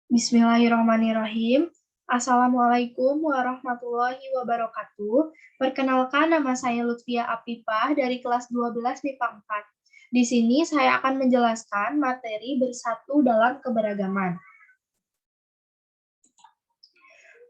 Bismillahirrahmanirrahim. Assalamualaikum warahmatullahi wabarakatuh. Perkenalkan, nama saya Lutfia Apifah dari kelas 12 MIPA 4. Di sini saya akan menjelaskan materi bersatu dalam keberagaman.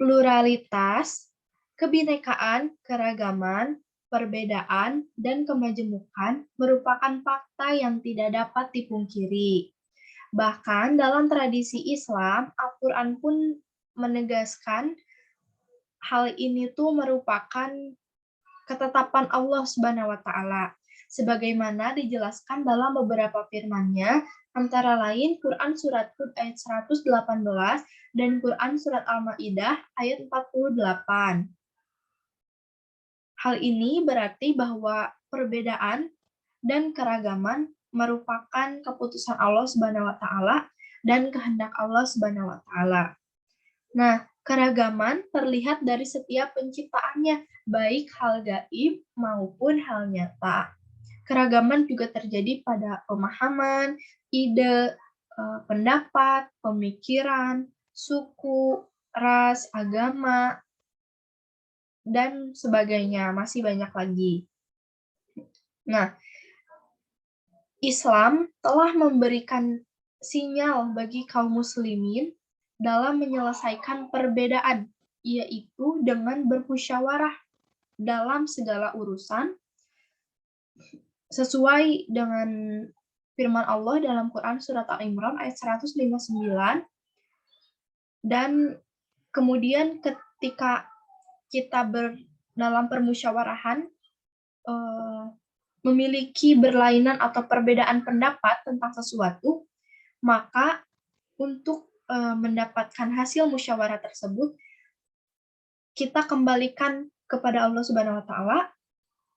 Pluralitas, kebinekaan, keragaman, perbedaan, dan kemajemukan merupakan fakta yang tidak dapat dipungkiri. Bahkan dalam tradisi Islam, Al-Quran pun menegaskan hal ini tuh merupakan ketetapan Allah Subhanahu wa taala. Sebagaimana dijelaskan dalam beberapa firman-Nya, antara lain Quran surat Hud ayat 118 dan Quran surat Al-Maidah ayat 48. Hal ini berarti bahwa perbedaan dan keragaman merupakan keputusan Allah Subhanahu wa taala dan kehendak Allah Subhanahu wa taala. Nah, keragaman terlihat dari setiap penciptaannya, baik hal gaib maupun hal nyata. Keragaman juga terjadi pada pemahaman, ide, pendapat, pemikiran, suku, ras, agama, dan sebagainya. Masih banyak lagi. Nah, Islam telah memberikan sinyal bagi kaum muslimin dalam menyelesaikan perbedaan, yaitu dengan bermusyawarah dalam segala urusan, sesuai dengan firman Allah dalam Quran surat Al-Imran ayat 159, dan kemudian ketika kita dalam permusyawarahan memiliki berlainan atau perbedaan pendapat tentang sesuatu, maka untuk mendapatkan hasil musyawarah tersebut, kita kembalikan kepada Allah Subhanahu wa taala.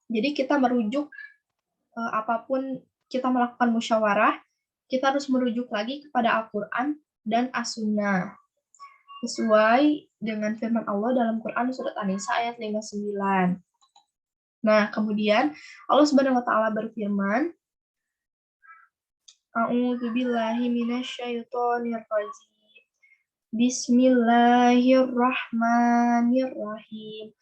Jadi kita merujuk apapun kita melakukan musyawarah, kita harus merujuk lagi kepada Al-Qur'an dan As-Sunnah. Sesuai dengan firman Allah dalam Quran surat An-Nisa ayat 59. Nah, kemudian Allah Subhanahu wa taala berfirman, A'udzubillahi minasyaitonir rajim. Bismillahirrahmanirrahim.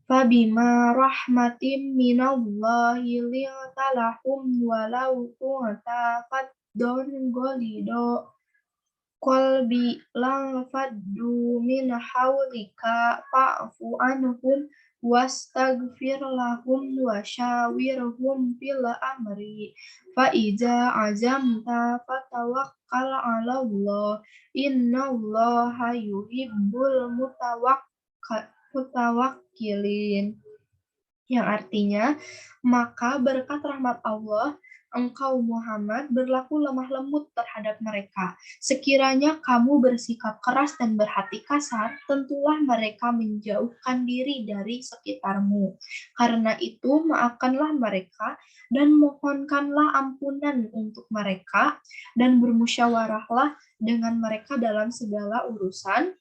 Fabima rahmatin minallahi lintalahum walau kunta faddon golido qalbi lang faddu min hawlika fa'fu anhum wastaghfir lahum wa syawirhum fil amri fa iza azamta fatawakkal 'ala Allah innallaha yuhibbul mutawakkilin, yang artinya, maka berkat rahmat Allah, engkau Muhammad berlaku lemah lembut terhadap mereka. Sekiranya kamu bersikap keras dan berhati kasar, tentulah mereka menjauhkan diri dari sekitarmu. Karena itu, maafkanlah mereka dan mohonkanlah ampunan untuk mereka, dan bermusyawarahlah dengan mereka dalam segala urusan.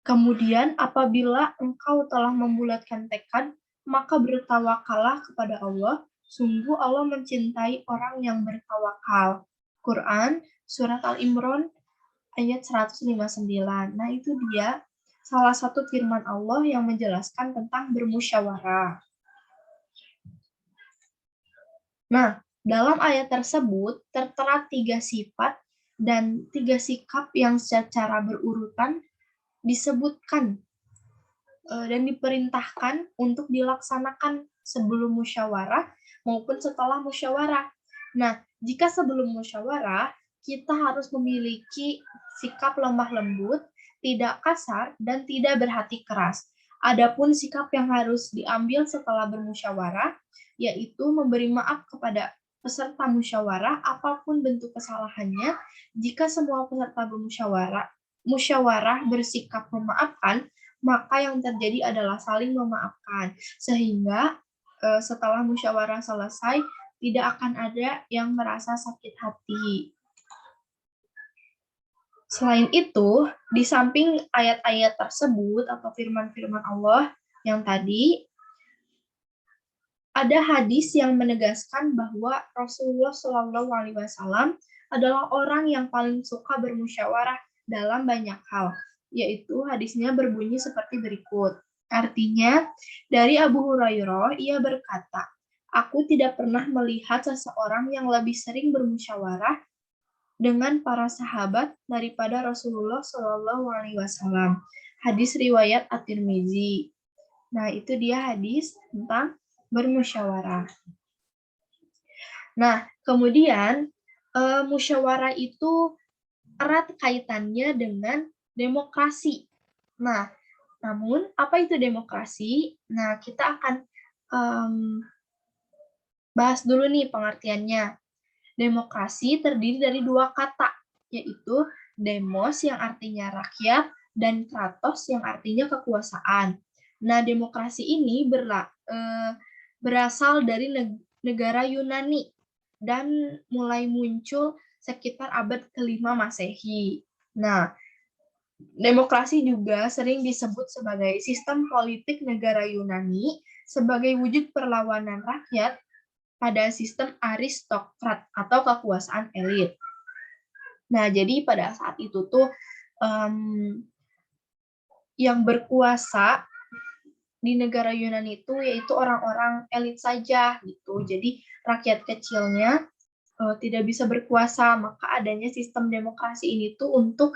Kemudian apabila engkau telah membulatkan tekad, maka bertawakallah kepada Allah. Sungguh Allah mencintai orang yang bertawakal. Quran, Surat Al-Imran, ayat 159. Nah, itu dia salah satu firman Allah yang menjelaskan tentang bermusyawarah. Nah, dalam ayat tersebut tertera 3 sifat dan 3 sikap yang secara berurutan disebutkan dan diperintahkan untuk dilaksanakan sebelum musyawarah maupun setelah musyawarah. Nah, jika sebelum musyawarah, kita harus memiliki sikap lemah lembut, tidak kasar, dan tidak berhati keras. Adapun sikap yang harus diambil setelah bermusyawarah, yaitu memberi maaf kepada peserta musyawarah apapun bentuk kesalahannya. Jika semua peserta musyawarah bersikap memaafkan, maka yang terjadi adalah saling memaafkan, sehingga setelah musyawarah selesai, tidak akan ada yang merasa sakit hati. Selain itu, di samping ayat-ayat tersebut atau firman-firman Allah yang tadi, ada hadis yang menegaskan bahwa Rasulullah SAW adalah orang yang paling suka bermusyawarah dalam banyak hal, yaitu hadisnya berbunyi seperti berikut. Artinya, dari Abu Hurairah, ia berkata, aku tidak pernah melihat seseorang yang lebih sering bermusyawarah dengan para sahabat daripada Rasulullah Shallallahu Alaihi Wasallam. Hadis riwayat At-Tirmizi. Nah, itu dia hadis tentang bermusyawarah. Nah, kemudian musyawarah itu erat kaitannya dengan demokrasi. Nah, namun apa itu demokrasi? Nah, kita akan bahas dulu nih pengertiannya. Demokrasi terdiri dari dua kata, yaitu demos yang artinya rakyat dan kratos yang artinya kekuasaan. Nah, demokrasi ini berasal dari negara Yunani dan mulai muncul sekitar abad ke-5 Masehi. Nah, demokrasi juga sering disebut sebagai sistem politik negara Yunani sebagai wujud perlawanan rakyat pada sistem aristokrat atau kekuasaan elit. Nah, jadi pada saat itu tuh yang berkuasa di negara Yunani itu yaitu orang-orang elit saja gitu. Jadi rakyat kecilnya tidak bisa berkuasa, maka adanya sistem demokrasi ini tuh untuk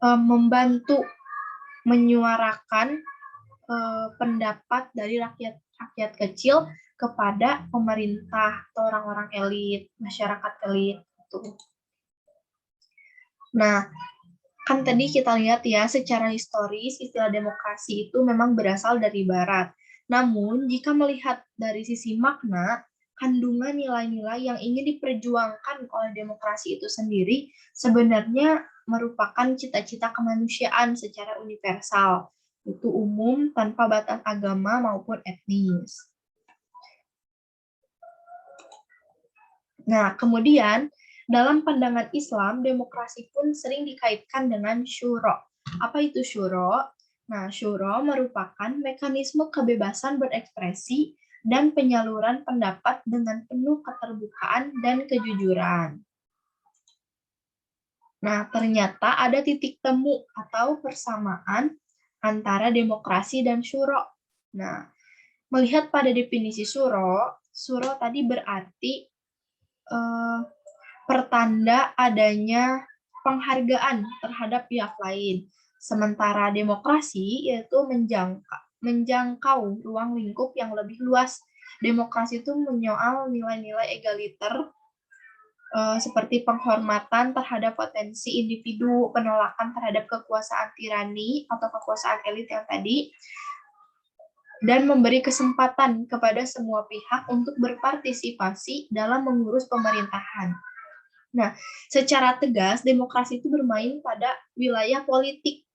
membantu menyuarakan pendapat dari rakyat kecil kepada pemerintah atau orang-orang elit, masyarakat elit gitu. Nah, kan tadi kita lihat ya, secara historis istilah demokrasi itu memang berasal dari barat. Namun, jika melihat dari sisi makna, kandungan nilai-nilai yang ingin diperjuangkan oleh demokrasi itu sendiri sebenarnya merupakan cita-cita kemanusiaan secara universal, itu umum tanpa batas agama maupun etnis. Nah, kemudian dalam pandangan Islam, demokrasi pun sering dikaitkan dengan syuro. Apa itu syuro? Nah, syuro merupakan mekanisme kebebasan berekspresi dan penyaluran pendapat dengan penuh keterbukaan dan kejujuran. Nah, ternyata ada titik temu atau persamaan antara demokrasi dan syuro. Nah, melihat pada definisi syuro tadi berarti pertanda adanya penghargaan terhadap pihak lain. Sementara demokrasi yaitu menjangkau ruang lingkup yang lebih luas. Demokrasi itu menyoal nilai-nilai egaliter seperti penghormatan terhadap potensi individu, penolakan terhadap kekuasaan tirani atau kekuasaan elit yang tadi, dan memberi kesempatan kepada semua pihak untuk berpartisipasi dalam mengurus pemerintahan. Nah, secara tegas demokrasi itu bermain pada wilayah politik.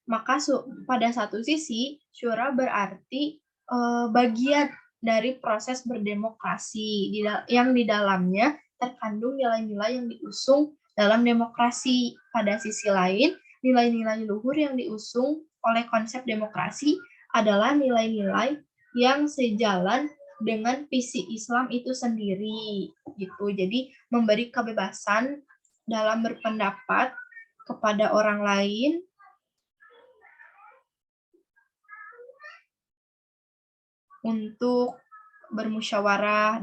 Maka pada satu sisi, syura berarti bagian dari proses berdemokrasi yang di dalamnya terkandung nilai-nilai yang diusung dalam demokrasi. Pada sisi lain, nilai-nilai luhur yang diusung oleh konsep demokrasi adalah nilai-nilai yang sejalan dengan visi Islam itu sendiri gitu. Jadi memberi kebebasan dalam berpendapat kepada orang lain untuk bermusyawarah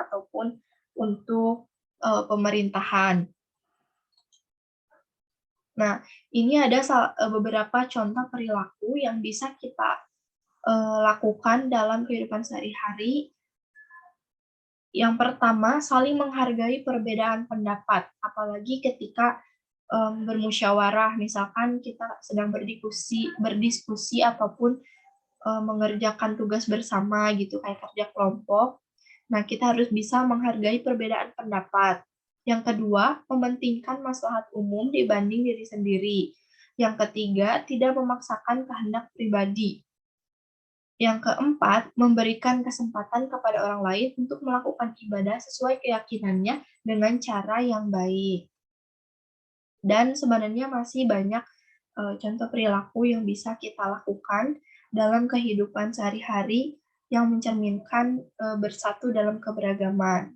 ataupun untuk pemerintahan. Nah, ini ada beberapa contoh perilaku yang bisa kita lakukan dalam kehidupan sehari-hari. Yang pertama, saling menghargai perbedaan pendapat, apalagi ketika bermusyawarah, misalkan kita sedang berdiskusi ataupun mengerjakan tugas bersama gitu, kayak kerja kelompok. Nah, kita harus bisa menghargai perbedaan pendapat. Yang kedua, mementingkan maslahat umum dibanding diri sendiri. Yang ketiga, tidak memaksakan kehendak pribadi. Yang keempat, memberikan kesempatan kepada orang lain untuk melakukan ibadah sesuai keyakinannya dengan cara yang baik. Dan sebenarnya masih banyak contoh perilaku yang bisa kita lakukan dalam kehidupan sehari-hari yang mencerminkan bersatu dalam keberagaman.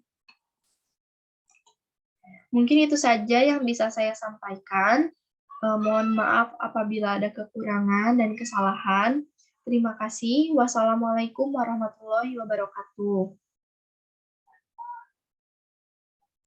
Mungkin itu saja yang bisa saya sampaikan. Mohon maaf apabila ada kekurangan dan kesalahan. Terima kasih. Wassalamualaikum warahmatullahi wabarakatuh.